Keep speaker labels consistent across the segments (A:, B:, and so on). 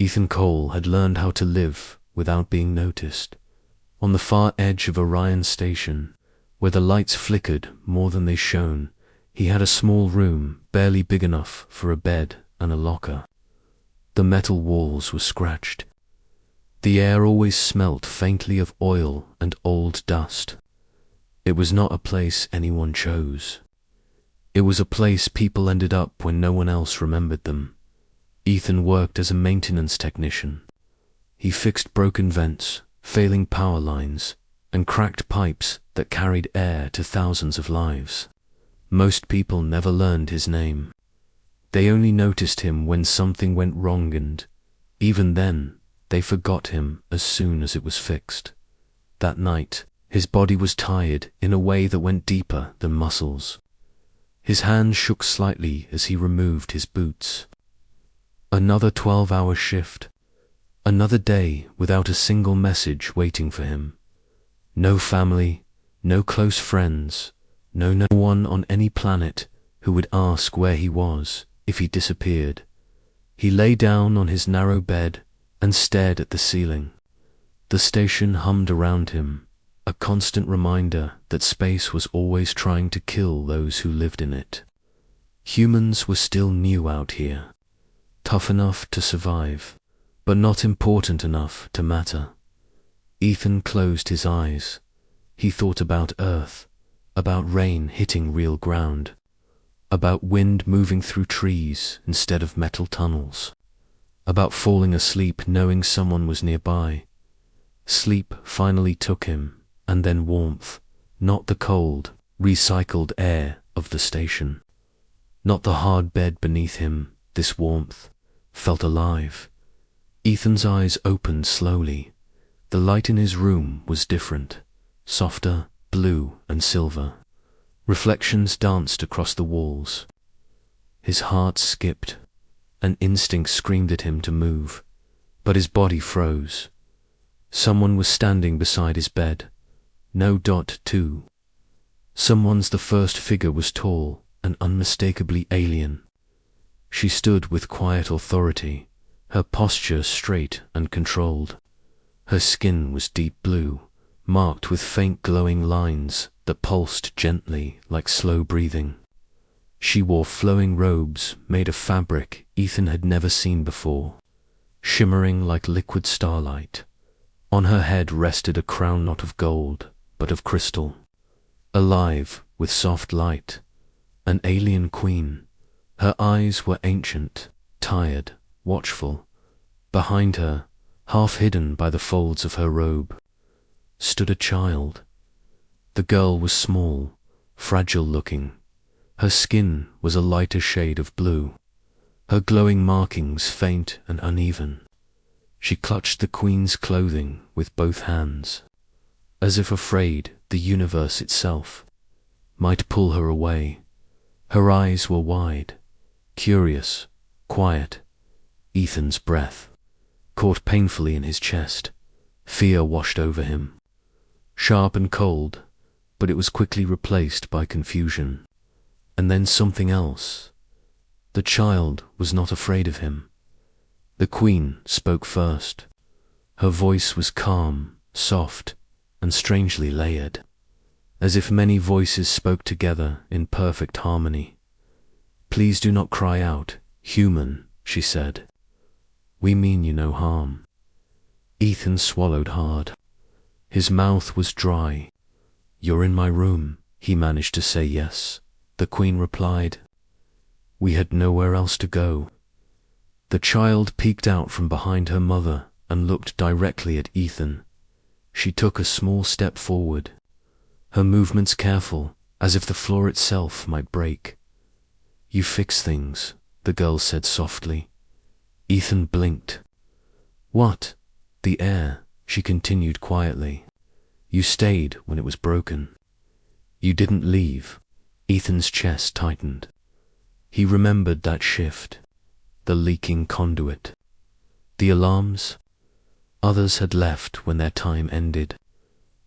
A: Ethan Cole had learned how to live without being noticed. On the far edge of Orion Station, where the lights flickered more than they shone, he had a small room barely big enough for a bed and a locker. The metal walls were scratched. The air always smelt faintly of oil and old dust. It was not a place anyone chose. It was a place people ended up when no one else remembered them. Ethan worked as a maintenance technician. He fixed broken vents, failing power lines, and cracked pipes that carried air to thousands of lives. Most people never learned his name. They only noticed him when something went wrong, and, even then, they forgot him as soon as it was fixed. That night, his body was tired in a way that went deeper than muscles. His hands shook slightly as he removed his boots. Another 12-hour shift. Another day without a single message waiting for him. No family, no close friends, no one on any planet who would ask where he was if he disappeared. He lay down on his narrow bed and stared at the ceiling. The station hummed around him, a constant reminder that space was always trying to kill those who lived in it. Humans were still new out here, tough enough to survive, but not important enough to matter. Ethan closed his eyes. He thought about Earth, about rain hitting real ground, about wind moving through trees instead of metal tunnels, about falling asleep knowing someone was nearby. Sleep finally took him, and then warmth, not the cold, recycled air of the station. Not the hard bed beneath him. This warmth felt alive. Ethan's eyes opened slowly. The light in his room was different, softer, blue and silver. Reflections danced across the walls. His heart skipped. An instinct screamed at him to move, but his body froze. Someone was standing beside his bed. No dot, too. Someone's the first figure was tall and unmistakably alien. She stood with quiet authority, her posture straight and controlled. Her skin was deep blue, marked with faint glowing lines that pulsed gently like slow breathing. She wore flowing robes made of fabric Ethan had never seen before, shimmering like liquid starlight. On her head rested a crown not of gold, but of crystal. Alive with soft light, an alien queen. Her eyes were ancient, tired, watchful. Behind her, half hidden by the folds of her robe, stood a child. The girl was small, fragile-looking. Her skin was a lighter shade of blue, her glowing markings faint and uneven. She clutched the queen's clothing with both hands, as if afraid the universe itself might pull her away. Her eyes were wide, curious, quiet. Ethan's breath caught painfully in his chest. Fear washed over him, sharp and cold, but it was quickly replaced by confusion. And then something else. The child was not afraid of him. The queen spoke first. Her voice was calm, soft, and strangely layered, as if many voices spoke together in perfect harmony. "Please do not cry out, human," she said. "We mean you no harm." Ethan swallowed hard. His mouth was dry. "You're in my room," he managed to say. "Yes," the queen replied. "We had nowhere else to go." The child peeked out from behind her mother and looked directly at Ethan. She took a small step forward, her movements careful, as if the floor itself might break. "You fix things," the girl said softly. Ethan blinked. "What?" "The air," she continued quietly. "You stayed when it was broken. You didn't leave." Ethan's chest tightened. He remembered that shift, the leaking conduit, the alarms. Others had left when their time ended.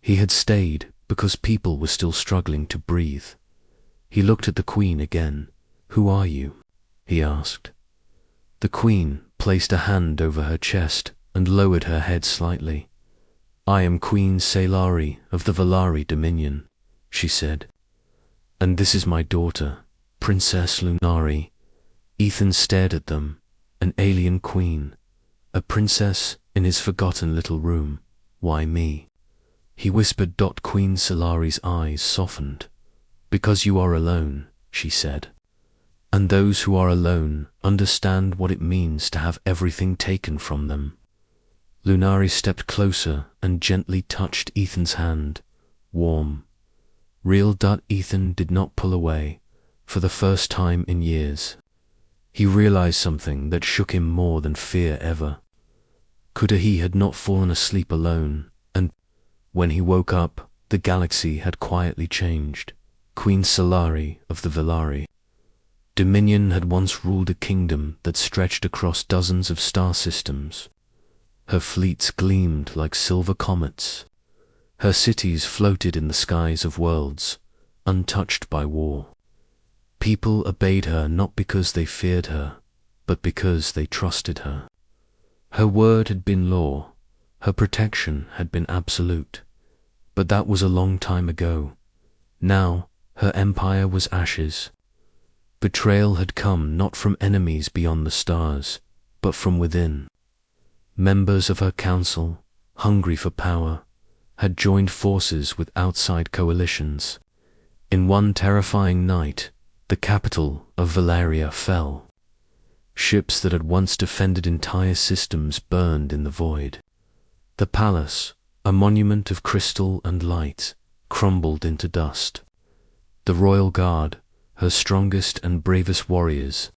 A: He had stayed because people were still struggling to breathe. He looked at the queen again. "Who are you?" he asked. The queen placed a hand over her chest and lowered her head slightly. "I am Queen Sailari of the Valari Dominion," she said. "And this is my daughter, Princess Lunari." Ethan stared at them, an alien queen, a princess in his forgotten little room. "Why me?" he whispered. Queen Salari's eyes softened. "Because you are alone," she said. "And those who are alone understand what it means to have everything taken from them." Lunari stepped closer and gently touched Ethan's hand. Warm, real. Ethan did not pull away. For the first time in years, he realized something that shook him more than fear ever. He had not fallen asleep alone, and when he woke up, the galaxy had quietly changed. Queen Salari of the Valari Dominion had once ruled a kingdom that stretched across dozens of star systems. Her fleets gleamed like silver comets. Her cities floated in the skies of worlds, untouched by war. People obeyed her not because they feared her, but because they trusted her. Her word had been law, her protection had been absolute. But that was a long time ago. Now her empire was ashes. Betrayal had come not from enemies beyond the stars, but from within. Members of her council, hungry for power, had joined forces with outside coalitions. In one terrifying night, the capital of Valeria fell. Ships that had once defended entire systems burned in the void. The palace, a monument of crystal and light, crumbled into dust. The royal guard, her strongest and bravest warriors,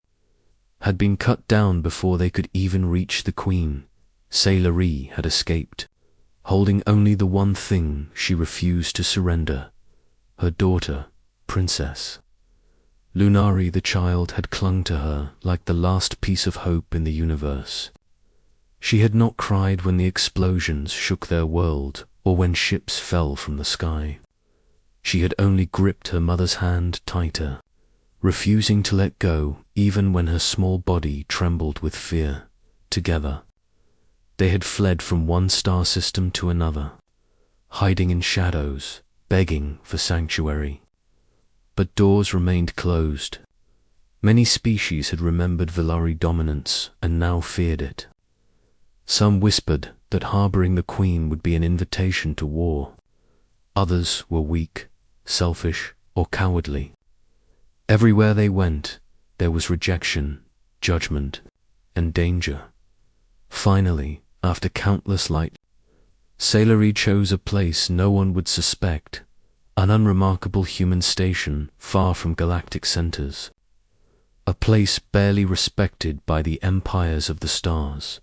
A: had been cut down before they could even reach the queen. Sailari had escaped, holding only the one thing she refused to surrender, her daughter, Princess. Lunari the child had clung to her like the last piece of hope in the universe. She had not cried when the explosions shook their world or when ships fell from the sky. She had only gripped her mother's hand tighter, refusing to let go even when her small body trembled with fear. Together, they had fled from one star system to another, hiding in shadows, begging for sanctuary. But doors remained closed. Many species had remembered Valari dominance and now feared it. Some whispered that harboring the queen would be an invitation to war. Others were weak, selfish, or cowardly. Everywhere they went, there was rejection, judgment, and danger. Finally, after countless light, Sailari chose a place no one would suspect, an unremarkable human station far from galactic centers. A place barely respected by the empires of the stars.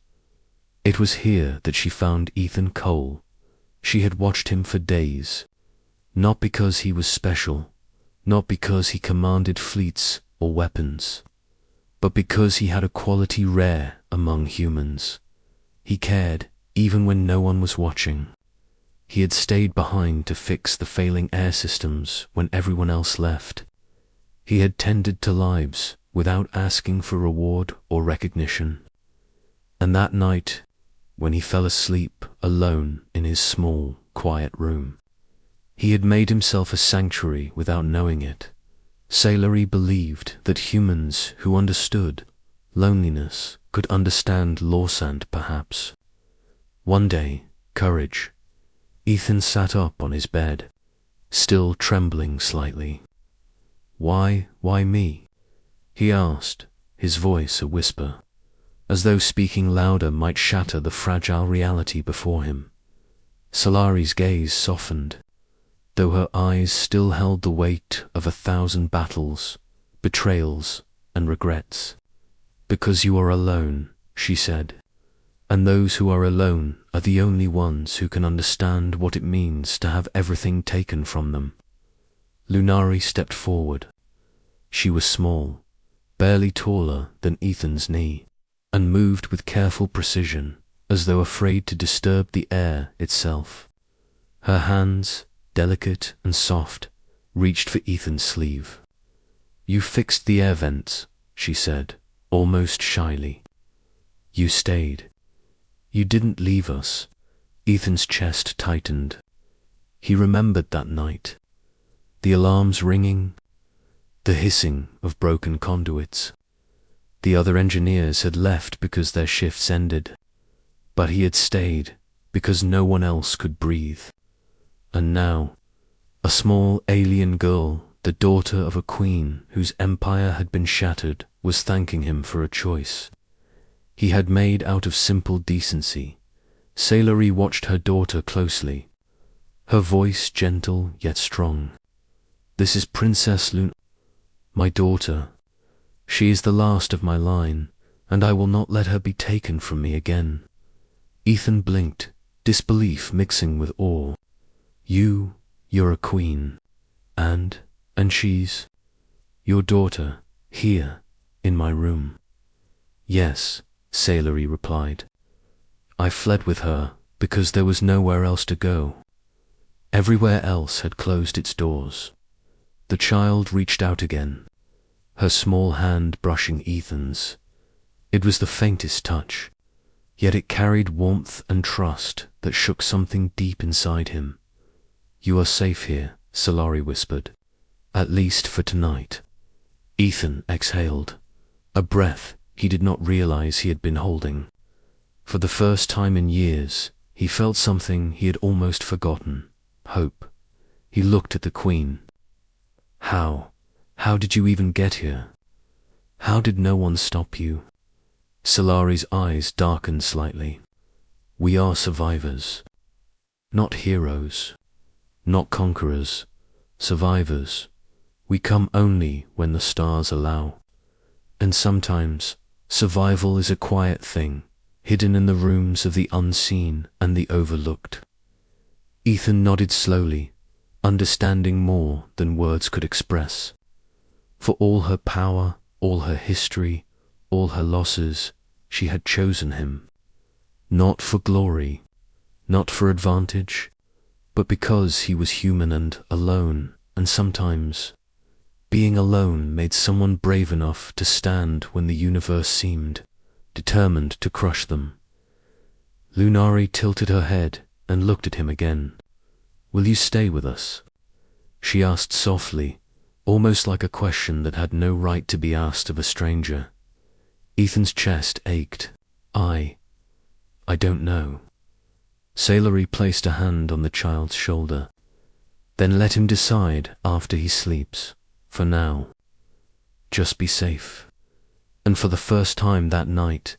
A: It was here that she found Ethan Cole. She had watched him for days, not because he was special, not because he commanded fleets or weapons, but because he had a quality rare among humans. He cared even when no one was watching. He had stayed behind to fix the failing air systems when everyone else left. He had tended to lives without asking for reward or recognition. And that night, when he fell asleep alone in his small, quiet room, he had made himself a sanctuary without knowing it. Sailari believed that humans who understood loneliness could understand Lawsand perhaps. One day, courage. Ethan sat up on his bed, still trembling slightly. Why me?" he asked, his voice a whisper, as though speaking louder might shatter the fragile reality before him. Salari's gaze softened, though her eyes still held the weight of 1,000 battles, betrayals, and regrets. "Because you are alone," she said, "and those who are alone are the only ones who can understand what it means to have everything taken from them." Lunari stepped forward. She was small, barely taller than Ethan's knee, and moved with careful precision, as though afraid to disturb the air itself. Her hands, delicate and soft, reached for Ethan's sleeve. "You fixed the air vents," she said, almost shyly. You stayed. You didn't leave us. Ethan's chest tightened. He remembered that night. The alarms ringing, the hissing of broken conduits. The other engineers had left because their shifts ended, but he had stayed because no one else could breathe. And now, a small alien girl, the daughter of a queen whose empire had been shattered, was thanking him for a choice he had made out of simple decency. Sailory watched her daughter closely, her voice gentle yet strong. This is Princess Luna, my daughter. She is the last of my line, and I will not let her be taken from me again. Ethan blinked, disbelief mixing with awe. You're a queen. And she's your daughter, here, in my room. Yes, Sailory replied. I fled with her because there was nowhere else to go. Everywhere else had closed its doors. The child reached out again, her small hand brushing Ethan's. It was the faintest touch, yet it carried warmth and trust that shook something deep inside him. You are safe here, Sailory whispered. At least for tonight. Ethan exhaled, a breath he did not realize he had been holding. For the first time in years, he felt something he had almost forgotten, hope. He looked at the Queen. How did you even get here? How did no one stop you? Sailory's eyes darkened slightly. We are survivors. Not heroes. Not conquerors. Survivors. We come only when the stars allow. And sometimes, survival is a quiet thing, hidden in the rooms of the unseen and the overlooked. Ethan nodded slowly, understanding more than words could express. For all her power, all her history, all her losses, she had chosen him. Not for glory, not for advantage, but because he was human and alone, and sometimes being alone made someone brave enough to stand when the universe seemed determined to crush them. Lunari tilted her head and looked at him again. Will you stay with us? She asked softly, almost like a question that had no right to be asked of a stranger. Ethan's chest ached. I don't know. Sailory placed a hand on the child's shoulder. Then let him decide after he sleeps. For now, just be safe. And for the first time that night,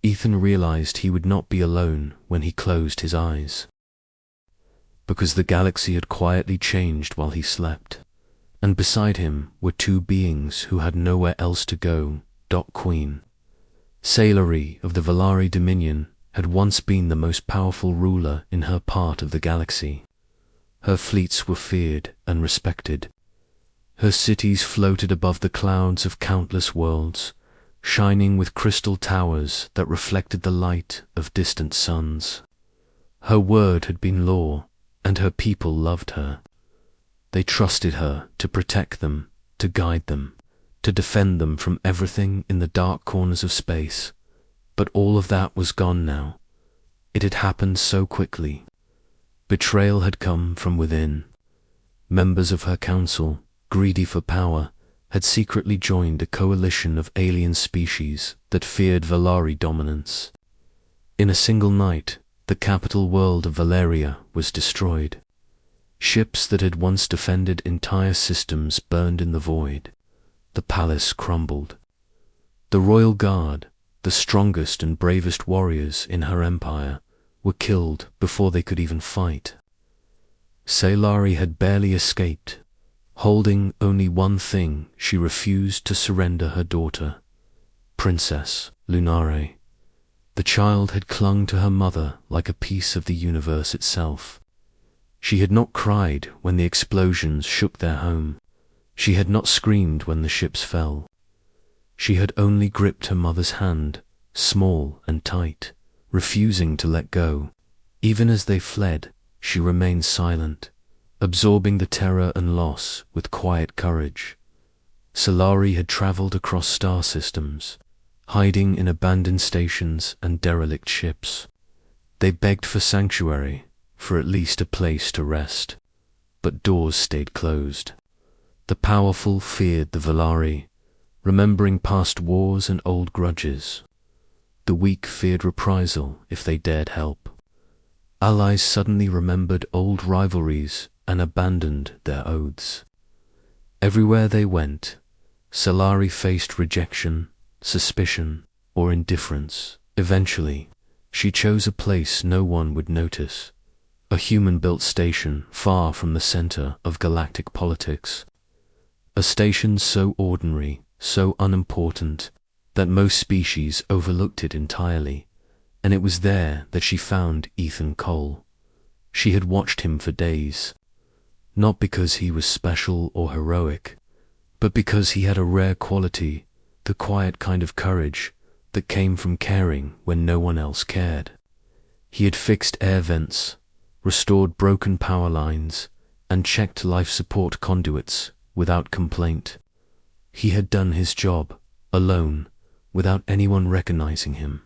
A: Ethan realized he would not be alone when he closed his eyes. Because the galaxy had quietly changed while he slept, and beside him were two beings who had nowhere else to go. Queen Sailory of the Valari Dominion had once been the most powerful ruler in her part of the galaxy. Her fleets were feared and respected. Her cities floated above the clouds of countless worlds, shining with crystal towers that reflected the light of distant suns. Her word had been law, and her people loved her. They trusted her to protect them, to guide them, to defend them from everything in the dark corners of space. But all of that was gone now. It had happened so quickly. Betrayal had come from within. Members of her council, greedy for power, had secretly joined a coalition of alien species that feared Valari dominance. In a single night, the capital world of Valeria was destroyed. Ships that had once defended entire systems burned in the void. The palace crumbled. The royal guard, the strongest and bravest warriors in her empire, were killed before they could even fight. Sailory had barely escaped. Holding only one thing, she refused to surrender her daughter, Princess Lunare. The child had clung to her mother like a piece of the universe itself. She had not cried when the explosions shook their home. She had not screamed when the ships fell. She had only gripped her mother's hand, small and tight, refusing to let go. Even as they fled, she remained silent, absorbing the terror and loss with quiet courage. Sailory had traveled across star systems, hiding in abandoned stations and derelict ships. They begged for sanctuary, for at least a place to rest. But doors stayed closed. The powerful feared the Valari, remembering past wars and old grudges. The weak feared reprisal if they dared help. Allies suddenly remembered old rivalries and abandoned their oaths. Everywhere they went, Solari faced rejection, suspicion, or indifference. Eventually, she chose a place no one would notice, a human-built station far from the center of galactic politics. A station so ordinary, so unimportant, that most species overlooked it entirely, and it was there that she found Ethan Cole. She had watched him for days, not because he was special or heroic, but because he had a rare quality, the quiet kind of courage that came from caring when no one else cared. He had fixed air vents, restored broken power lines, and checked life support conduits without complaint. He had done his job, alone, without anyone recognizing him.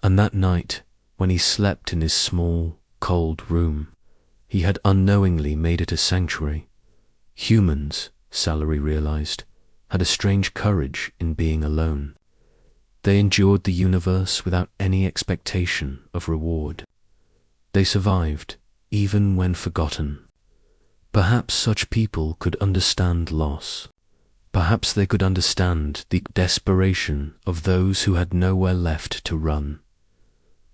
A: And that night, when he slept in his small, cold room, he had unknowingly made it a sanctuary. Humans, Salary realized, had a strange courage in being alone. They endured the universe without any expectation of reward. They survived, even when forgotten. Perhaps such people could understand loss. Perhaps they could understand the desperation of those who had nowhere left to run.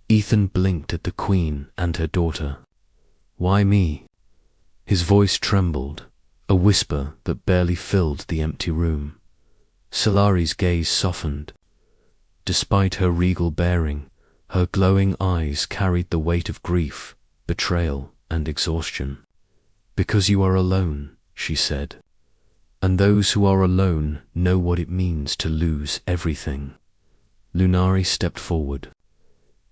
A: Ethan blinked at the Queen and her daughter. "Why me?" His voice trembled, a whisper that barely filled the empty room. Solari's gaze softened. Despite her regal bearing, her glowing eyes carried the weight of grief, betrayal, and exhaustion. "Because you are alone," she said. "And those who are alone know what it means to lose everything." Lunari stepped forward.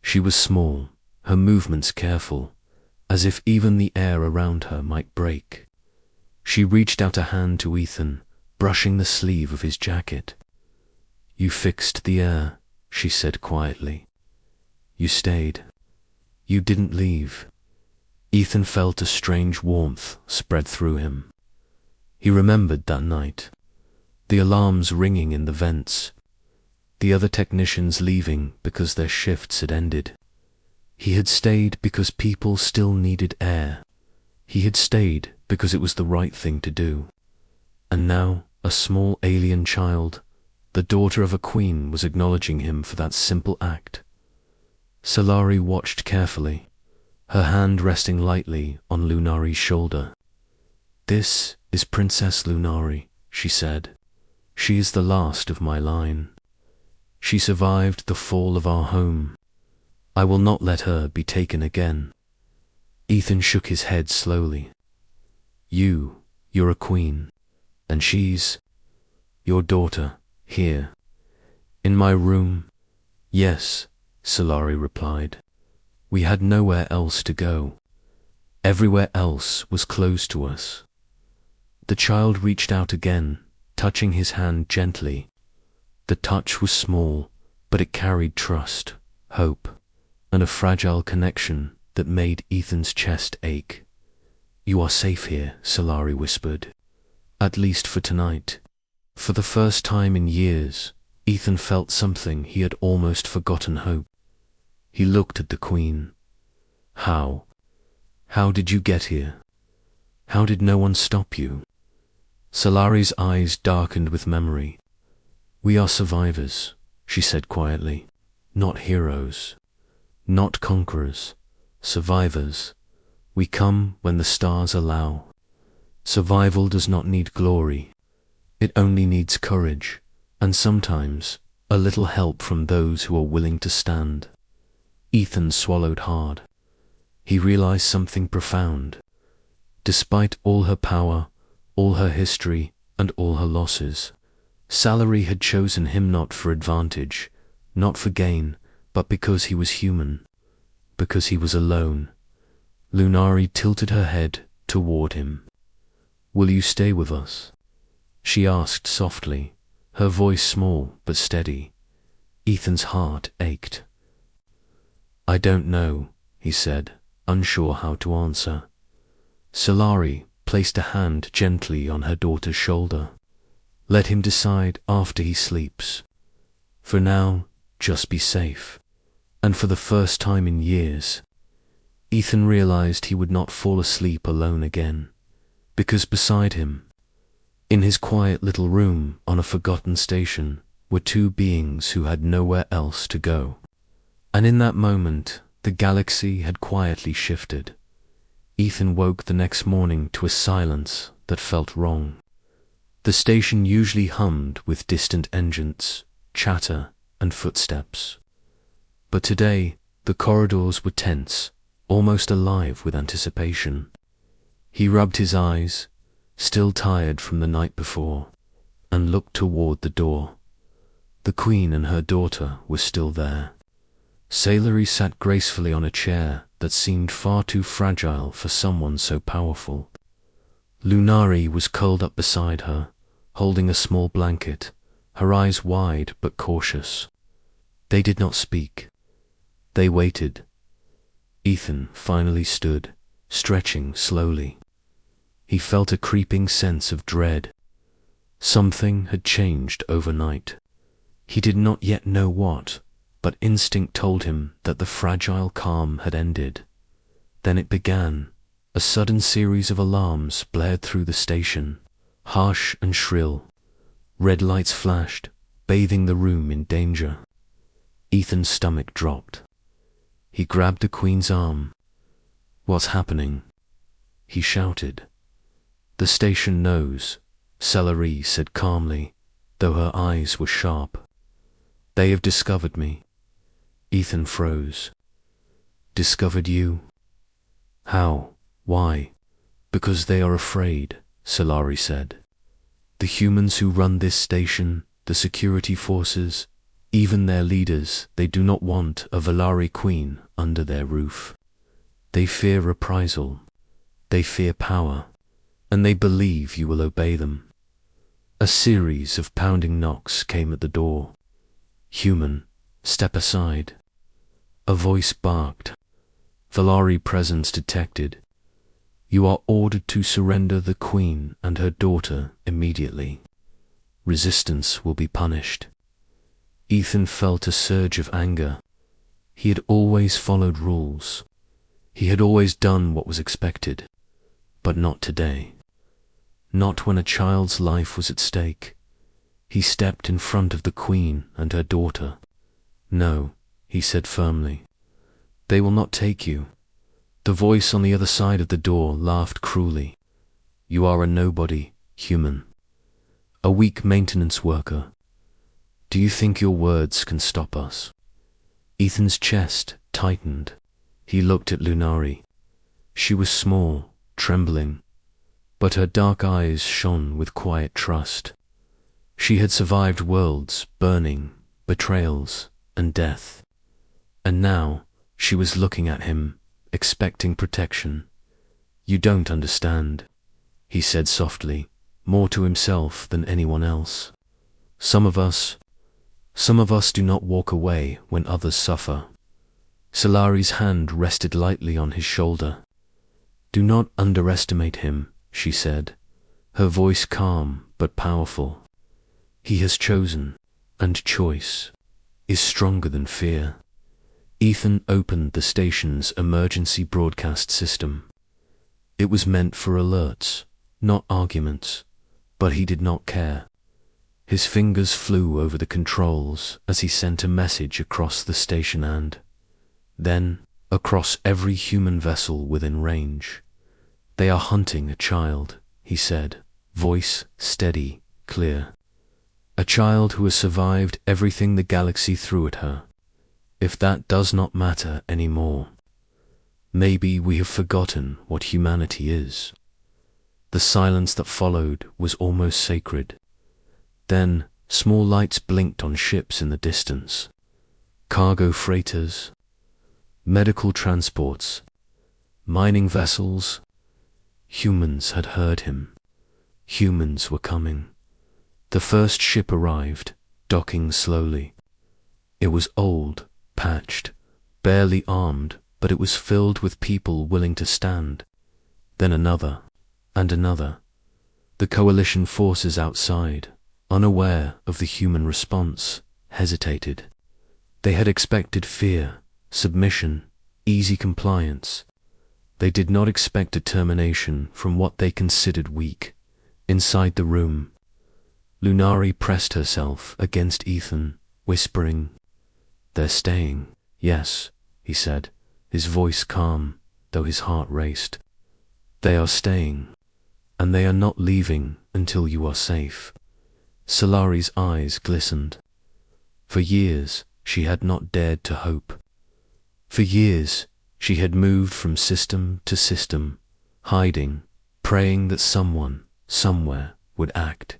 A: She was small, her movements careful, as if even the air around her might break. She reached out a hand to Ethan, brushing the sleeve of his jacket. "You fixed the air," she said quietly. "You stayed. You didn't leave." Ethan felt a strange warmth spread through him. He remembered that night, the alarms ringing in the vents, the other technicians leaving because their shifts had ended. He had stayed because people still needed air. He had stayed because it was the right thing to do. And now, a small alien child, the daughter of a queen, was acknowledging him for that simple act. Solari watched carefully, her hand resting lightly on Lunari's shoulder. "This is Princess Lunari," she said. "She is the last of my line. She survived the fall of our home. I will not let her be taken again." Ethan shook his head slowly. You're a queen, and she's your daughter, here, in my room." "Yes," Solari replied. "We had nowhere else to go. Everywhere else was closed to us." The child reached out again, touching his hand gently. The touch was small, but it carried trust, hope, and a fragile connection that made Ethan's chest ache. "You are safe here," Solari whispered. "At least for tonight." For the first time in years, Ethan felt something he had almost forgotten: hope. He looked at the Queen. How did you get here? How did no one stop you?" Solari's eyes darkened with memory. "We are survivors," she said quietly. "Not heroes. Not conquerors. Survivors. We come when the stars allow. Survival does not need glory. It only needs courage, and sometimes a little help from those who are willing to stand." Ethan swallowed hard. He realized something profound. Despite all her power, all her history, and all her losses, Salary had chosen him not for advantage, not for gain, but because he was human, because he was alone. Lunari tilted her head toward him. "Will you stay with us?" she asked softly, her voice small but steady. Ethan's heart ached. "I don't know," he said, unsure how to answer. Solari placed a hand gently on her daughter's shoulder. "Let him decide after he sleeps. For now, just be safe." And for the first time in years, Ethan realized he would not fall asleep alone again, because beside him, in his quiet little room on a forgotten station, were two beings who had nowhere else to go. And in that moment, the galaxy had quietly shifted. Ethan woke the next morning to a silence that felt wrong. The station usually hummed with distant engines, chatter, and footsteps. But today, the corridors were tense, almost alive with anticipation. He rubbed his eyes, still tired from the night before, and looked toward the door. The Queen and her daughter were still there. Salary sat gracefully on a chair that seemed far too fragile for someone so powerful. Lunari was curled up beside her, holding a small blanket, her eyes wide but cautious. They did not speak. They waited. Ethan finally stood, stretching slowly. He felt a creeping sense of dread. Something had changed overnight. He did not yet know what, but instinct told him that the fragile calm had ended. Then it began. A sudden series of alarms blared through the station, harsh and shrill. Red lights flashed, bathing the room in danger. Ethan's stomach dropped. He grabbed the Queen's arm. "What's happening?" he shouted. "The station knows," Salary said calmly, though her eyes were sharp. "They have discovered me." Ethan froze. "Discovered you? How? Why?" "Because they are afraid," Solari said. "The humans who run this station, the security forces, even their leaders, they do not want a Valari queen under their roof. They fear reprisal. They fear power. And they believe you will obey them." A series of pounding knocks came at the door. "Human, step aside." A voice barked. "Valari presence detected. You are ordered to surrender the Queen and her daughter immediately. Resistance will be punished." Ethan felt a surge of anger. He had always followed rules. He had always done what was expected. But not today. Not when a child's life was at stake. He stepped in front of the Queen and her daughter. "No," he said firmly. "They will not take you." The voice on the other side of the door laughed cruelly. "You are a nobody, human. A weak maintenance worker. Do you think your words can stop us?" Ethan's chest tightened. He looked at Lunari. She was small, trembling, but her dark eyes shone with quiet trust. She had survived worlds, burning, betrayals, and death. And now she was looking at him, expecting protection. "You don't understand," he said softly, more to himself than anyone else. Some of us do not walk away when others suffer." Solari's hand rested lightly on his shoulder. "Do not underestimate him," she said, her voice calm but powerful. "He has chosen, and choice is stronger than fear." Ethan opened the station's emergency broadcast system. It was meant for alerts, not arguments, but he did not care. His fingers flew over the controls as he sent a message across the station and then across every human vessel within range. "They are hunting a child," he said, voice steady, clear. "A child who has survived everything the galaxy threw at her. If that does not matter anymore, maybe we have forgotten what humanity is." The silence that followed was almost sacred. Then small lights blinked on ships in the distance. Cargo freighters, medical transports, mining vessels. Humans had heard him. Humans were coming. The first ship arrived, docking slowly. It was old, patched, barely armed, but it was filled with people willing to stand. Then another, and another. The coalition forces outside, unaware of the human response, hesitated. They had expected fear, submission, easy compliance. They did not expect determination from what they considered weak. Inside the room, Lunari pressed herself against Ethan, whispering, "They're staying." "Yes," he said, his voice calm, though his heart raced. "They are staying, and they are not leaving until you are safe." Solari's eyes glistened. For years, she had not dared to hope. For years, she had moved from system to system, hiding, praying that someone, somewhere, would act.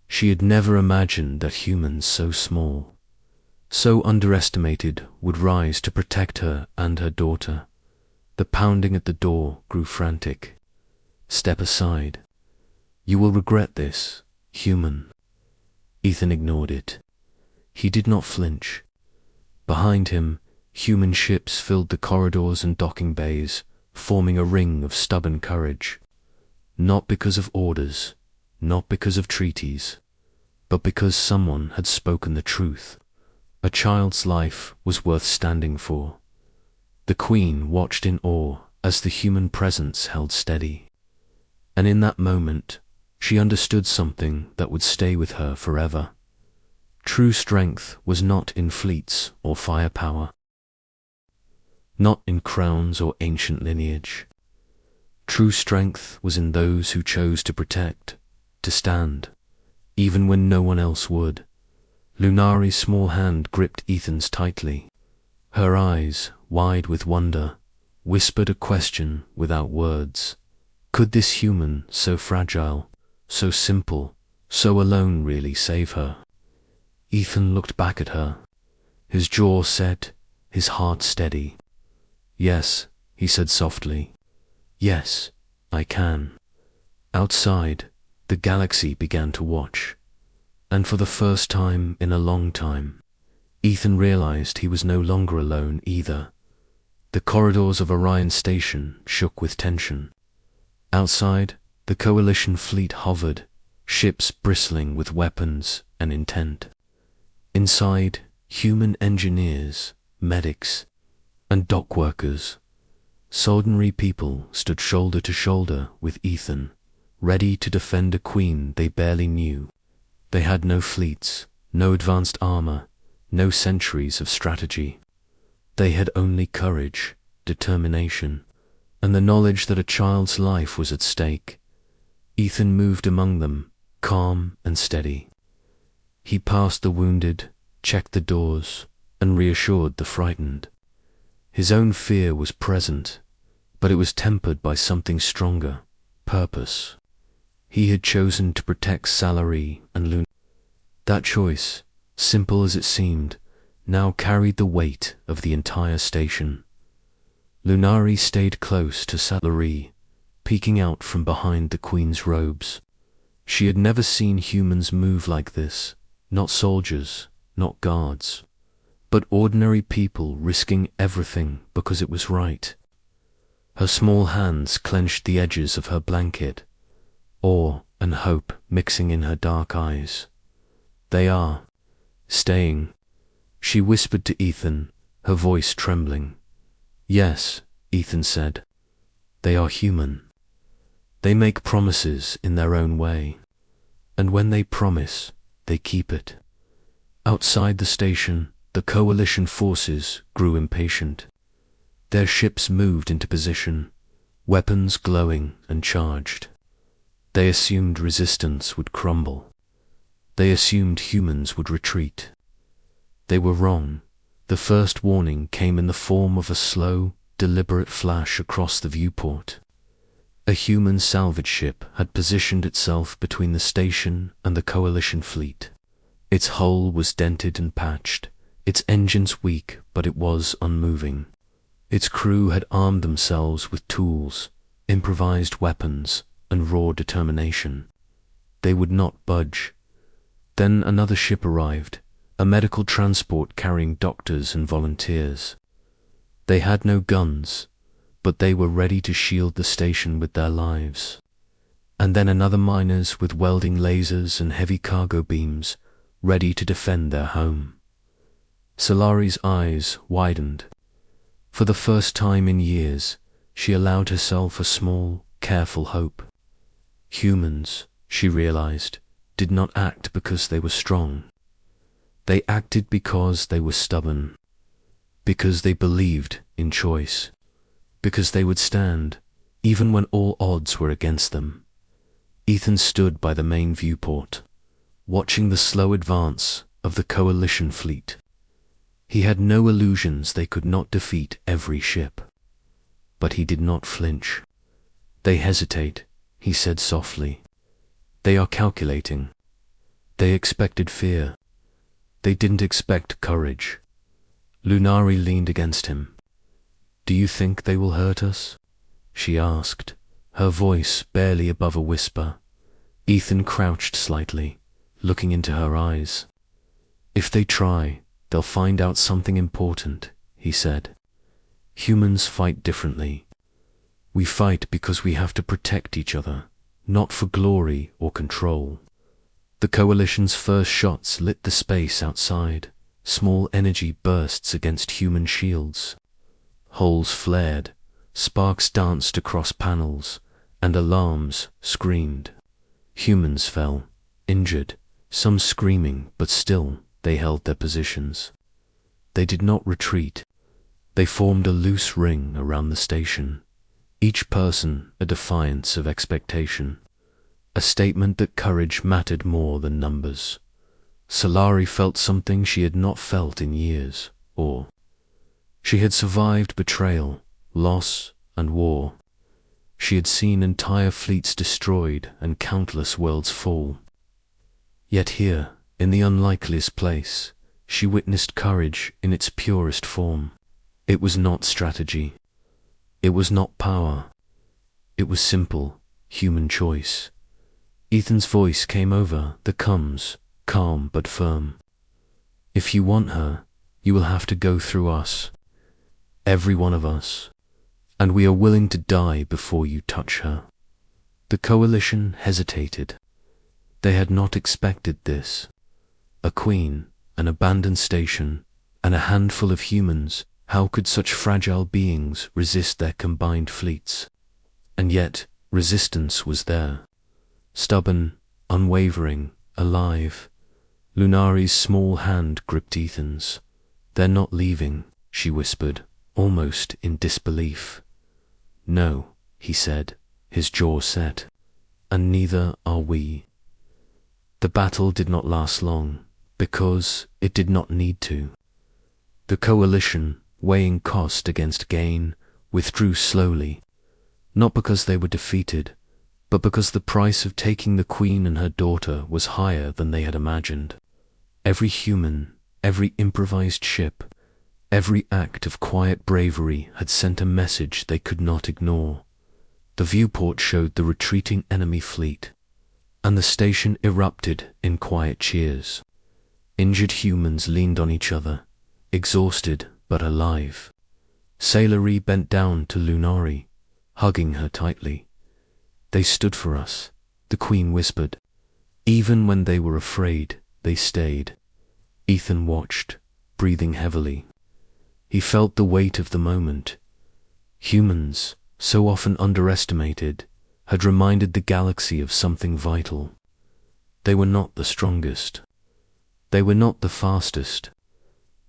A: She had never imagined that humans so small, so underestimated, would rise to protect her and her daughter. The pounding at the door grew frantic. "Step aside. You will regret this, human." Ethan ignored it. He did not flinch. Behind him, human ships filled the corridors and docking bays, forming a ring of stubborn courage. Not because of orders, not because of treaties, but because someone had spoken the truth. A child's life was worth standing for. The Queen watched in awe as the human presence held steady. And in that moment, she understood something that would stay with her forever. True strength was not in fleets or firepower, not in crowns or ancient lineage. True strength was in those who chose to protect, to stand, even when no one else would. Lunari's small hand gripped Ethan's tightly. Her eyes, wide with wonder, whispered a question without words. Could this human, so fragile, so simple, so alone, really save her? Ethan looked back at her, his jaw set, his heart steady. "Yes," he said softly. "Yes, I can." Outside, the galaxy began to watch. And for the first time in a long time, Ethan realized he was no longer alone either. The corridors of Orion Station shook with tension. Outside, the Coalition fleet hovered, ships bristling with weapons and intent. Inside, human engineers, medics, and dock workers, ordinary people, stood shoulder to shoulder with Ethan, ready to defend a queen they barely knew. They had no fleets, no advanced armor, no centuries of strategy. They had only courage, determination, and the knowledge that a child's life was at stake. Ethan moved among them, calm and steady. He passed the wounded, checked the doors, and reassured the frightened. His own fear was present, but it was tempered by something stronger, purpose. He had chosen to protect Salari and Luna. That choice, simple as it seemed, now carried the weight of the entire station. Lunari stayed close to Salari, peeking out from behind the Queen's robes. She had never seen humans move like this, not soldiers, not guards, but ordinary people risking everything because it was right. Her small hands clenched the edges of her blanket, awe and hope mixing in her dark eyes. "They are staying," she whispered to Ethan, her voice trembling. "Yes," Ethan said. "They are human. They make promises in their own way, and when they promise, they keep it." Outside the station, the Coalition forces grew impatient. Their ships moved into position, weapons glowing and charged. They assumed resistance would crumble. They assumed humans would retreat. They were wrong. The first warning came in the form of a slow, deliberate flash across the viewport. A human salvage ship had positioned itself between the station and the Coalition fleet. Its hull was dented and patched, its engines weak, but it was unmoving. Its crew had armed themselves with tools, improvised weapons, and raw determination. They would not budge. Then another ship arrived, a medical transport carrying doctors and volunteers. They had no guns, but they were ready to shield the station with their lives. And then another miners with welding lasers and heavy cargo beams, ready to defend their home. Solari's eyes widened. For the first time in years, she allowed herself a small, careful hope. Humans, she realized, did not act because they were strong. They acted because they were stubborn, because they believed in choice, because they would stand, even when all odds were against them. Ethan stood by the main viewport, watching the slow advance of the coalition fleet. He had no illusions they could not defeat every ship. But he did not flinch. "They hesitate," he said softly. "They are calculating. They expected fear. They didn't expect courage." Lunari leaned against him. "Do you think they will hurt us?" she asked, her voice barely above a whisper. Ethan crouched slightly, looking into her eyes. "If they try, they'll find out something important," he said. "Humans fight differently. We fight because we have to protect each other, not for glory or control." The coalition's first shots lit the space outside, small energy bursts against human shields. Holes flared, sparks danced across panels, and alarms screamed. Humans fell, injured, some screaming, but still they held their positions. They did not retreat. They formed a loose ring around the station, each person a defiance of expectation, a statement that courage mattered more than numbers. Solari felt something she had not felt in years, or she had survived betrayal, loss, and war. She had seen entire fleets destroyed and countless worlds fall. Yet here, in the unlikeliest place, she witnessed courage in its purest form. It was not strategy. It was not power. It was simple, human choice. Ethan's voice came over the coms, calm but firm. "If you want her, you will have to go through us. Every one of us. And we are willing to die before you touch her." The coalition hesitated. They had not expected this. A queen, an abandoned station, and a handful of humans. How could such fragile beings resist their combined fleets? And yet, resistance was there. Stubborn, unwavering, alive. Lunari's small hand gripped Ethan's. "They're not leaving," she whispered, almost in disbelief. "No," he said, his jaw set. "And neither are we." The battle did not last long, because it did not need to. The coalition, weighing cost against gain, withdrew slowly, not because they were defeated, but because the price of taking the queen and her daughter was higher than they had imagined. Every human, every improvised ship, every act of quiet bravery had sent a message they could not ignore. The viewport showed the retreating enemy fleet, and the station erupted in quiet cheers. Injured humans leaned on each other, exhausted but alive. Sailori bent down to Lunari, hugging her tightly. "They stood for us," the queen whispered. "Even when they were afraid, they stayed." Ethan watched, breathing heavily. He felt the weight of the moment. Humans, so often underestimated, had reminded the galaxy of something vital. They were not the strongest. They were not the fastest.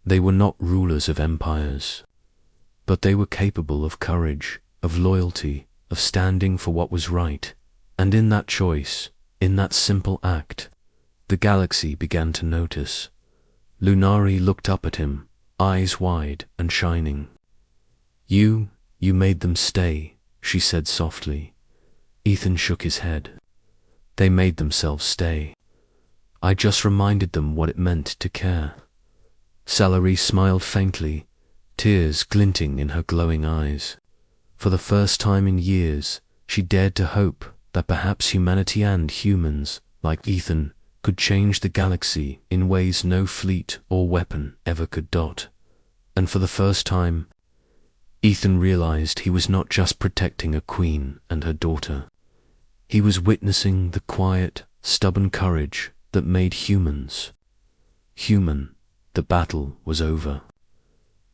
A: They were not rulers of empires. But they were capable of courage, of loyalty, of standing for what was right. And in that choice, in that simple act, the galaxy began to notice. Lunari looked up at him, eyes wide and shining. You made them stay," she said softly. Ethan shook his head. "They made themselves stay. I just reminded them what it meant to care." Salary smiled faintly, tears glinting in her glowing eyes. For the first time in years, she dared to hope that perhaps humanity and humans, like Ethan, could change the galaxy in ways no fleet or weapon ever could. And for the first time, Ethan realized he was not just protecting a queen and her daughter. He was witnessing the quiet, stubborn courage that made humans human. The battle was over.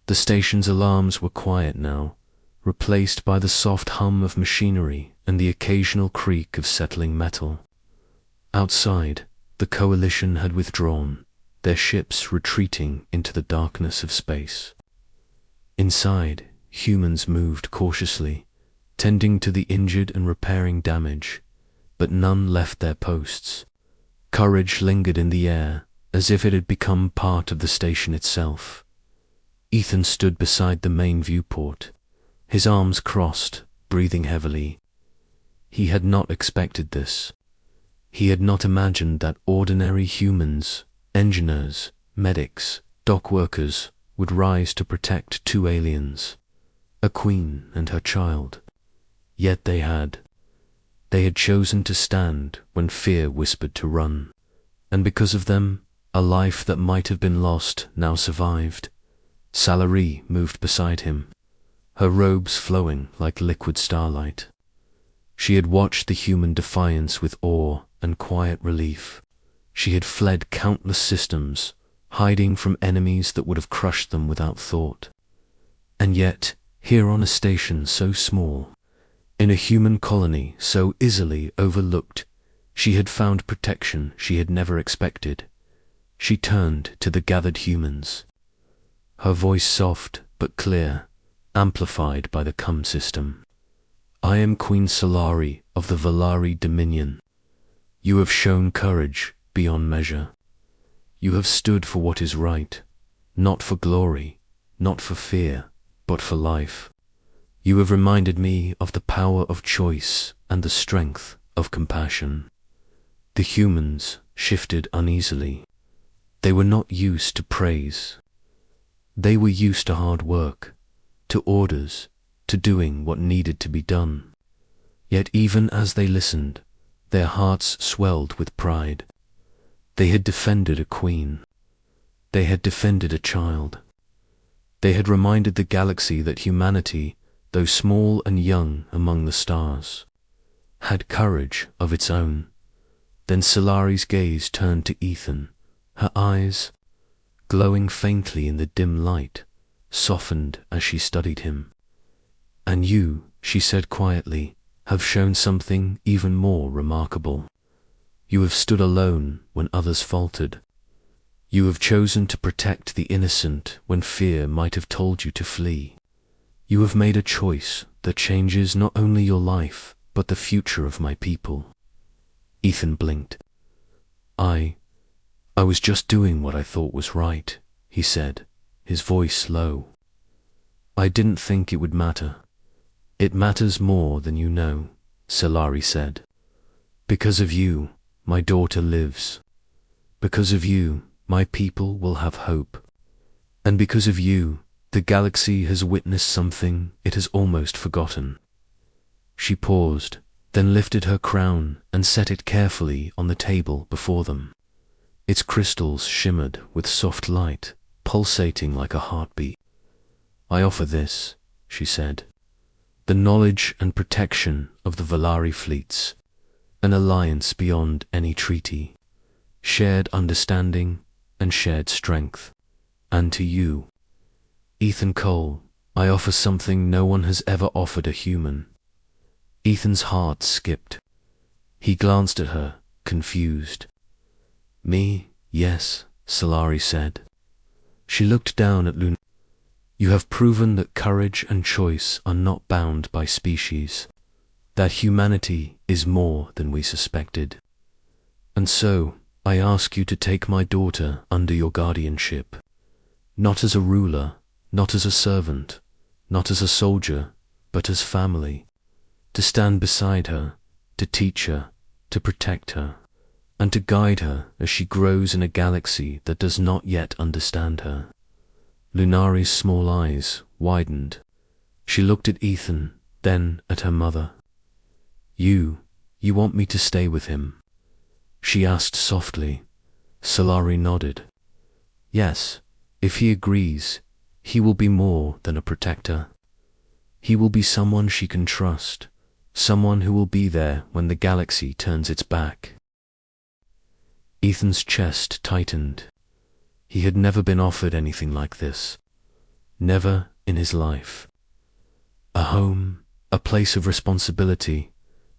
A: The station's alarms were quiet now, replaced by the soft hum of machinery and the occasional creak of settling metal. Outside, the coalition had withdrawn, their ships retreating into the darkness of space. Inside, humans moved cautiously, tending to the injured and repairing damage, but none left their posts. Courage lingered in the air, as if it had become part of the station itself. Ethan stood beside the main viewport, his arms crossed, breathing heavily. He had not expected this. He had not imagined that ordinary humans, engineers, medics, dock workers, would rise to protect two aliens, a queen and her child. Yet they had. They had chosen to stand when fear whispered to run. And because of them, a life that might have been lost now survived. Salari moved beside him, her robes flowing like liquid starlight. She had watched the human defiance with awe and quiet relief. She had fled countless systems, hiding from enemies that would have crushed them without thought. And yet, here on a station so small, in a human colony so easily overlooked, she had found protection she had never expected. She turned to the gathered humans, her voice soft but clear, amplified by the cum system. I am Queen Solari of the Valari Dominion. You have shown courage beyond measure. You have stood for what is right, not for glory, not for fear, but for life. You have reminded me of the power of choice and the strength of compassion. The humans shifted uneasily. They were not used to praise. They were used to hard work, to orders, to doing what needed to be done. Yet even as they listened, their hearts swelled with pride. They had defended a queen. They had defended a child. They had reminded the galaxy that humanity, though small and young among the stars, had courage of its own. Then Solari's gaze turned to Ethan, her eyes, glowing faintly in the dim light, softened as she studied him. And you, she said quietly, have shown something even more remarkable. You have stood alone when others faltered. You have chosen to protect the innocent when fear might have told you to flee. You have made a choice that changes not only your life, but the future of my people. Ethan blinked. I was just doing what I thought was right, he said, his voice low. I didn't think it would matter. It matters more than you know, Solari said. Because of you, my daughter lives. Because of you, my people will have hope. And because of you, the galaxy has witnessed something it has almost forgotten. She paused, then lifted her crown and set it carefully on the table before them. Its crystals shimmered with soft light, pulsating like a heartbeat. I offer this, she said, the knowledge and protection of the Valari fleets, an alliance beyond any treaty, shared understanding and shared strength. And to you, Ethan Cole, I offer something no one has ever offered a human. Ethan's heart skipped. He glanced at her, confused. Me, yes, Solari said. She looked down at Luna. You have proven that courage and choice are not bound by species, that humanity is more than we suspected. And so, I ask you to take my daughter under your guardianship, not as a ruler, not as a servant, not as a soldier, but as family, to stand beside her, to teach her, to protect her, and to guide her as she grows in a galaxy that does not yet understand her. Lunari's small eyes widened. She looked at Ethan, then at her mother. You want me to stay with him. she asked softly. Solari nodded. Yes, if he agrees, he will be more than a protector. He will be someone she can trust, someone who will be there when the galaxy turns its back. Ethan's chest tightened. He had never been offered anything like this. Never in his life. A home, a place of responsibility,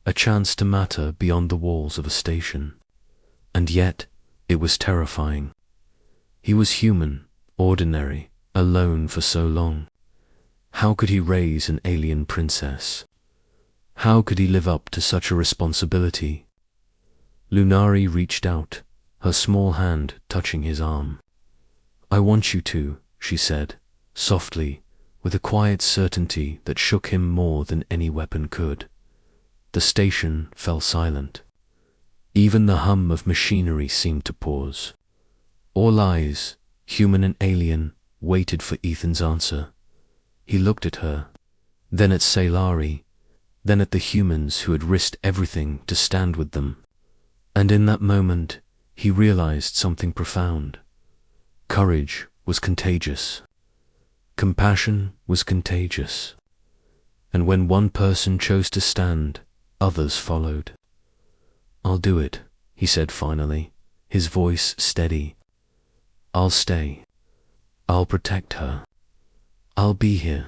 A: a chance to matter beyond the walls of a station. And yet, it was terrifying. He was human, ordinary, alone for so long. How could he raise an alien princess? How could he live up to such a responsibility? Lunari reached out, her small hand touching his arm. I want you to, she said, softly, with a quiet certainty that shook him more than any weapon could. The station fell silent. Even the hum of machinery seemed to pause. All eyes, human and alien, waited for Ethan's answer. He looked at her, then at Solari, then at the humans who had risked everything to stand with them. And in that moment, he realized something profound. Courage was contagious. Compassion was contagious. And when one person chose to stand, others followed. I'll do it, he said finally, his voice steady. I'll stay. I'll protect her. I'll be here.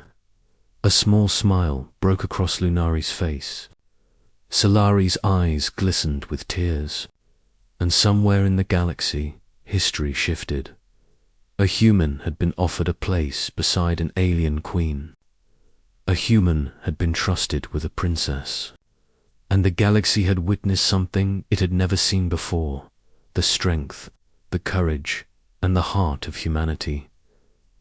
A: A small smile broke across Lunari's face. Solari's eyes glistened with tears. And somewhere in the galaxy, history shifted. A human had been offered a place beside an alien queen. A human had been trusted with a princess. And the galaxy had witnessed something it had never seen before, the strength, the courage, and the heart of humanity.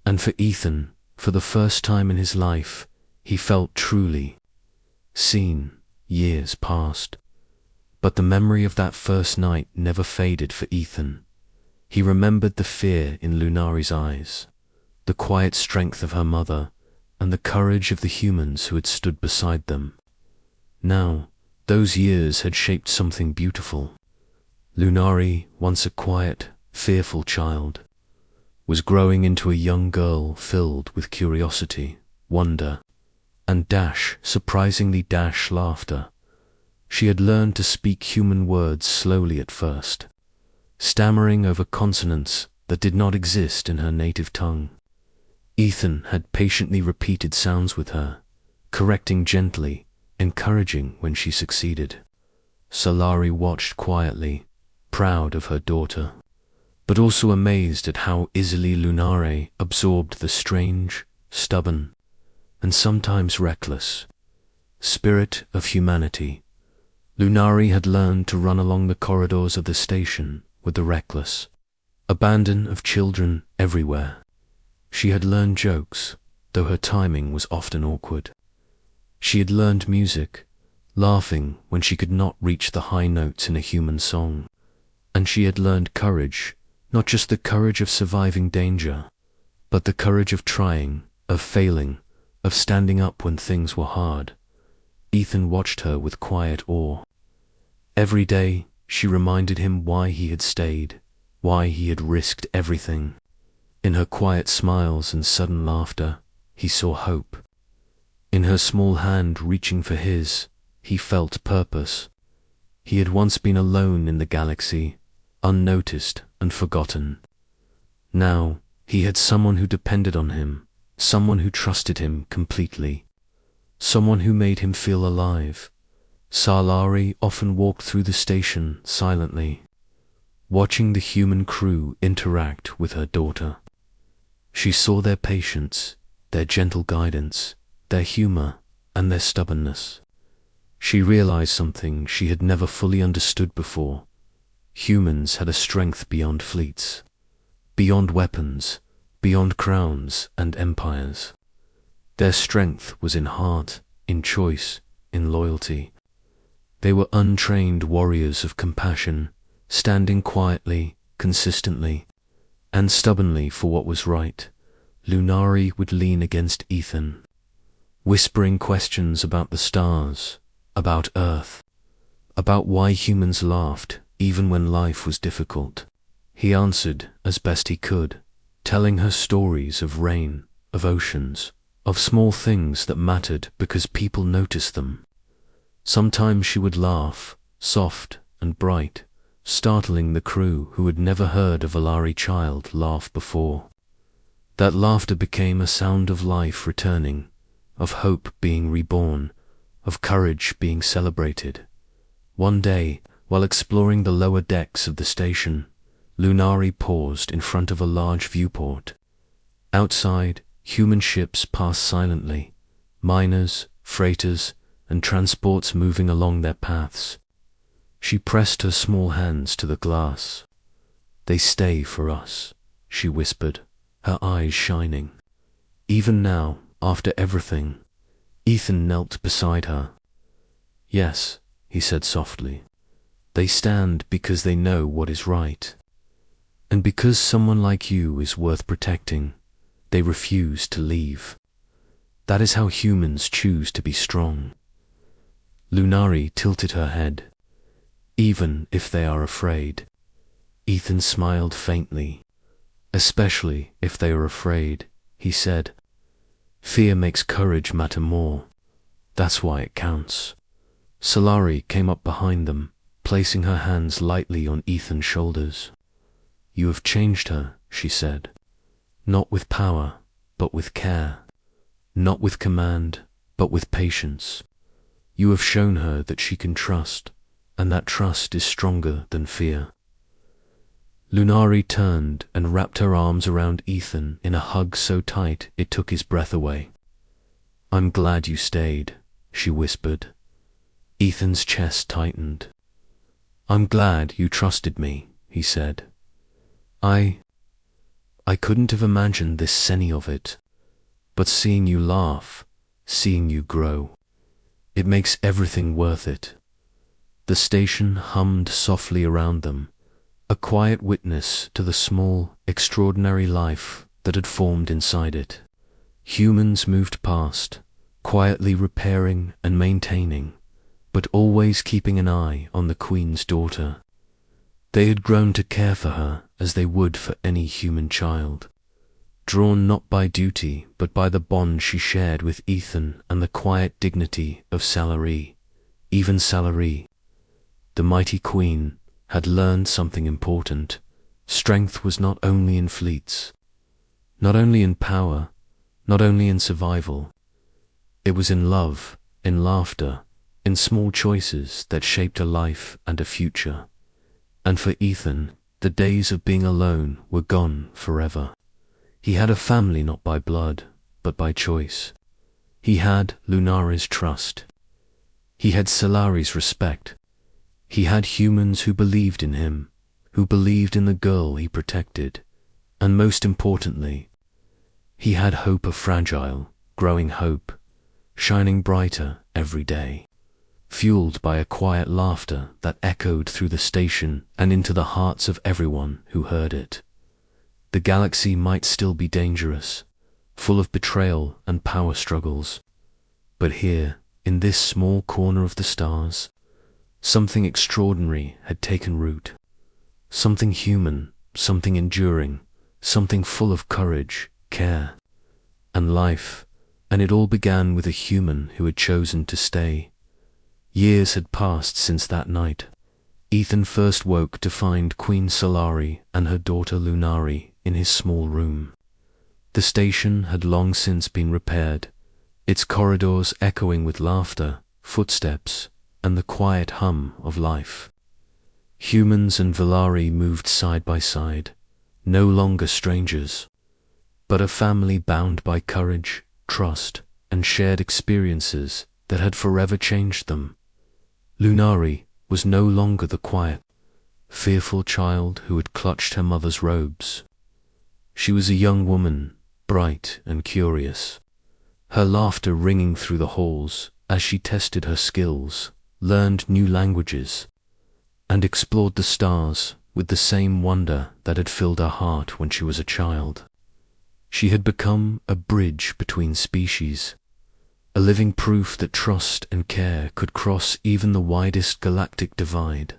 A: And for Ethan, for the first time in his life, he felt truly seen. Years passed. But the memory of that first night never faded for Ethan. He remembered the fear in Lunari's eyes, the quiet strength of her mother, and the courage of the humans who had stood beside them. Now, those years had shaped something beautiful. Lunari, once a quiet, fearful child, was growing into a young girl filled with curiosity, wonder, and surprisingly laughter. She had learned to speak human words slowly at first, stammering over consonants that did not exist in her native tongue. Ethan had patiently repeated sounds with her, correcting gently, encouraging when she succeeded. Solari watched quietly, proud of her daughter, but also amazed at how easily Lunari absorbed the strange, stubborn, and sometimes reckless spirit of humanity. Lunari had learned to run along the corridors of the station with the reckless abandon of children everywhere. She had learned jokes, though her timing was often awkward. She had learned music, laughing when she could not reach the high notes in a human song. And she had learned courage, not just the courage of surviving danger, but the courage of trying, of failing, of standing up when things were hard. Ethan watched her with quiet awe. Every day, she reminded him why he had stayed, why he had risked everything. In her quiet smiles and sudden laughter, he saw hope. In her small hand reaching for his, he felt purpose. He had once been alone in the galaxy, unnoticed and forgotten. Now, he had someone who depended on him, someone who trusted him completely, someone who made him feel alive. Solari often walked through the station silently, watching the human crew interact with her daughter. She saw their patience, their gentle guidance, their humor, and their stubbornness. She realized something she had never fully understood before. Humans had a strength beyond fleets, beyond weapons, beyond crowns and empires. Their strength was in heart, in choice, in loyalty. They were untrained warriors of compassion, standing quietly, consistently, and stubbornly for what was right. Lunari would lean against Ethan, whispering questions about the stars, about Earth, about why humans laughed even when life was difficult. He answered as best he could, telling her stories of rain, of oceans, of small things that mattered because people noticed them. Sometimes she would laugh, soft and bright, startling the crew who had never heard a Valari child laugh before. That laughter became a sound of life returning, of hope being reborn, of courage being celebrated. One day, while exploring the lower decks of the station, Lunari paused in front of a large viewport. Outside, human ships passed silently, miners, freighters, and transports moving along their paths. She pressed her small hands to the glass. "They stay for us," she whispered, her eyes shining. Even now, after everything, Ethan knelt beside her. "Yes," he said softly, "they stand because they know what is right. And because someone like you is worth protecting, they refuse to leave. That is how humans choose to be strong." Lunari tilted her head. "Even if they are afraid." Ethan smiled faintly. "Especially if they are afraid," he said. "Fear makes courage matter more. That's why it counts." Solari came up behind them, placing her hands lightly on Ethan's shoulders. "You have changed her," she said. "Not with power, but with care. Not with command, but with patience. You have shown her that she can trust, and that trust is stronger than fear." Lunari turned and wrapped her arms around Ethan in a hug so tight it took his breath away. "I'm glad you stayed," she whispered. Ethan's chest tightened. "I'm glad you trusted me," he said. I couldn't have imagined this any of it, but seeing you laugh, seeing you grow, it makes everything worth it." The station hummed softly around them, a quiet witness to the small, extraordinary life that had formed inside it. Humans moved past, quietly repairing and maintaining, but always keeping an eye on the Queen's daughter. They had grown to care for her as they would for any human child, drawn not by duty but by the bond she shared with Ethan and the quiet dignity of Salari. Even Salari, the mighty Queen, had learned something important. Strength was not only in fleets, not only in power, not only in survival. It was in love, in laughter, in small choices that shaped a life and a future. And for Ethan, the days of being alone were gone forever. He had a family not by blood, but by choice. He had Lunari's trust. He had Solari's respect. He had humans who believed in him, who believed in the girl he protected. And most importantly, he had hope, a fragile, growing hope, shining brighter every day, fueled by a quiet laughter that echoed through the station and into the hearts of everyone who heard it. The galaxy might still be dangerous, full of betrayal and power struggles, but here, in this small corner of the stars, something extraordinary had taken root. Something human, something enduring, something full of courage, care, and life, and it all began with a human who had chosen to stay. Years had passed since that night. Ethan first woke to find Queen Solari and her daughter Lunari in his small room. The station had long since been repaired, its corridors echoing with laughter, footsteps, and the quiet hum of life. Humans and Valari moved side by side, no longer strangers, but a family bound by courage, trust, and shared experiences that had forever changed them. Lunari was no longer the quiet, fearful child who had clutched her mother's robes. She was a young woman, bright and curious, her laughter ringing through the halls as she tested her skills, learned new languages, and explored the stars with the same wonder that had filled her heart when she was a child. She had become a bridge between species, a living proof that trust and care could cross even the widest galactic divide.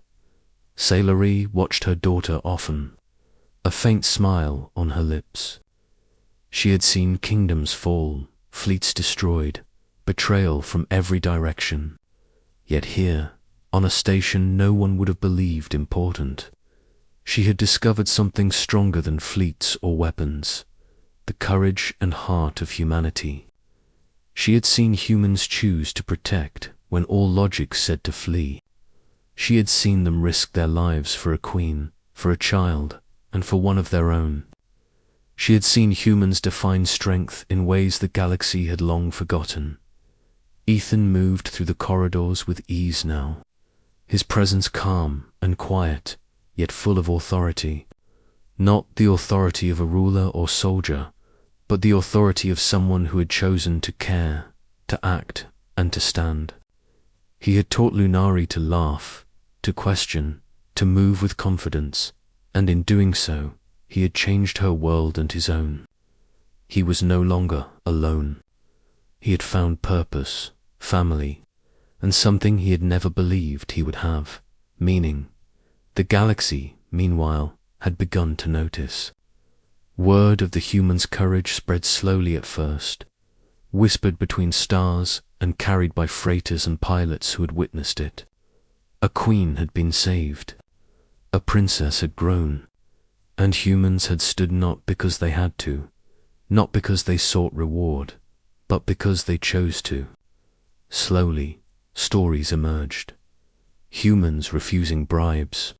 A: Sailoree watched her daughter often, a faint smile on her lips. She had seen kingdoms fall, fleets destroyed, betrayal from every direction. Yet here, on a station no one would have believed important, she had discovered something stronger than fleets or weapons, the courage and heart of humanity. She had seen humans choose to protect when all logic said to flee. She had seen them risk their lives for a queen, for a child, and for one of their own. She had seen humans define strength in ways the galaxy had long forgotten. Ethan moved through the corridors with ease now, his presence calm and quiet, yet full of authority. Not the authority of a ruler or soldier, but the authority of someone who had chosen to care, to act, and to stand. He had taught Lunari to laugh, to question, to move with confidence, and in doing so, he had changed her world and his own. He was no longer alone. He had found purpose, family, and something he had never believed he would have, meaning. The galaxy, meanwhile, had begun to notice. Word of the human's courage spread slowly at first, whispered between stars and carried by freighters and pilots who had witnessed it. A queen had been saved. A princess had grown. And humans had stood not because they had to, not because they sought reward, but because they chose to. Slowly, stories emerged. Humans refusing bribes.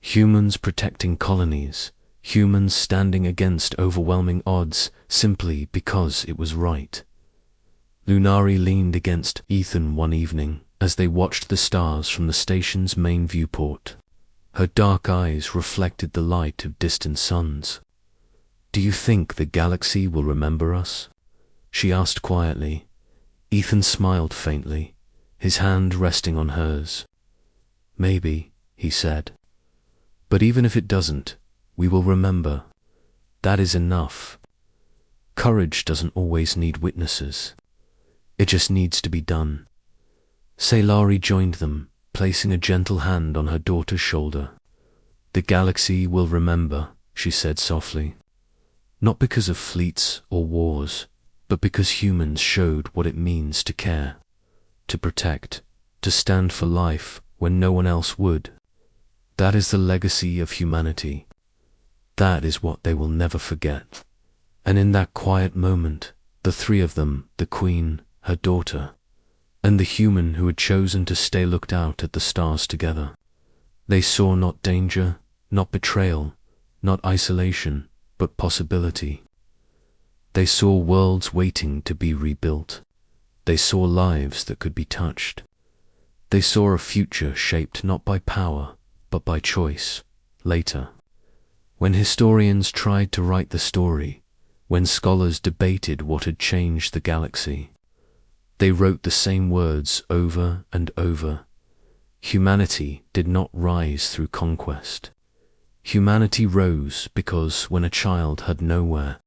A: Humans protecting colonies. Humans standing against overwhelming odds simply because it was right. Lunari leaned against Ethan one evening as they watched the stars from the station's main viewport. Her dark eyes reflected the light of distant suns. "Do you think the galaxy will remember us?" she asked quietly. Ethan smiled faintly, his hand resting on hers. "Maybe," he said. "But even if it doesn't, we will remember. That is enough. Courage doesn't always need witnesses. It just needs to be done." Sailari joined them, placing a gentle hand on her daughter's shoulder. "The galaxy will remember," she said softly. "Not because of fleets or wars, but because humans showed what it means to care, to protect, to stand for life when no one else would. That is the legacy of humanity. That is what they will never forget." And in that quiet moment, the three of them, the queen, her daughter, and the human who had chosen to stay, looked out at the stars together. They saw not danger, not betrayal, not isolation, but possibility. They saw worlds waiting to be rebuilt. They saw lives that could be touched. They saw a future shaped not by power, but by choice, later. When historians tried to write the story, when scholars debated what had changed the galaxy, they wrote the same words over and over. Humanity did not rise through conquest. Humanity rose because when a child had nowhere,